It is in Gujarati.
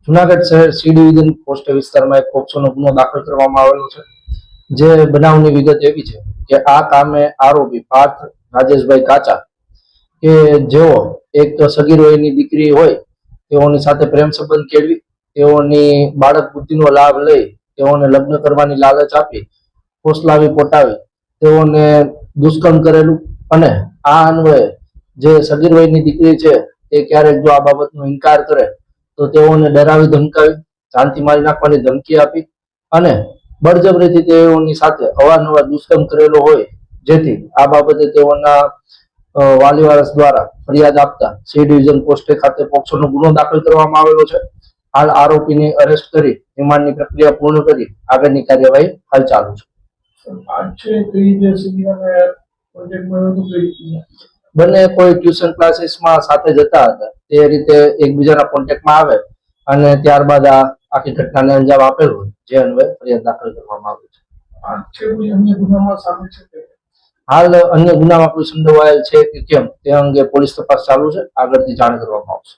જુનાગઢ શહેર સી ડિવિઝન પોસ્ટ વિસ્તારમાં એક પોક્સોનો ગુનો દાખલ કરવામાં આવેલો છે। જે બનાવની વિગત એવી છે કે આ કામે આરોપી પાર્થ રાજેશભાઈ કાચા કે જેઓ એક સગીર વયની દીકરી હોય તેઓની સાથે પ્રેમ સંબંધ કેળવી તેઓની બાળક બુદ્ધિનો લાભ લઈ તેઓને લગ્ન કરવાની લાલચ આપી ફોસલાવી પોટાવી તેઓને દુષ્કર્મ કરેલું અને આ અન્વયે જે સગીર વયની દીકરી છે તે ક્યારેક જો આ બાબતનો ઇનકાર કરે તો તેઓને ડરાવી ધમકાવી જાનથી મારી નાખવાની ધમકી આપી અને બળજબરીથી તેઓની સાથે અવારનવાર દુષ્કર્મ કરેલો હોય જેથી આ બાબતે તેઓના વાલી વારસ દ્વારા ફરિયાદ આપતા સી ડિવિઝન પોસ્ટે ખાતે પોક્સોનો ગુનો દાખલ કરવામાં આવેલો છે। હાલ આરોપીને અરેસ્ટ કરી રિમાન્ડની પ્રક્રિયા પૂર્ણ કરી આગળની કાર્યવાહી હાલ ચાલુ છે। બંને કોઈ ટ્યુશન ક્લાસીસમાં સાથે જતા હતા તે રીતે એકબીજાના કોન્ટેક્ટમાં આવે અને ત્યારબાદ આ આખી ઘટનાને અંજામ આપેલો જે અન્વયે ફરિયાદ દાખલ કરવામાં આવી છે। હાલ અન્ય ગુનામાં કોઈ સંડોવાયેલ છે કે કેમ તે અંગે પોલીસ તપાસ ચાલુ છે, આગળથી જાણ કરવામાં આવશે।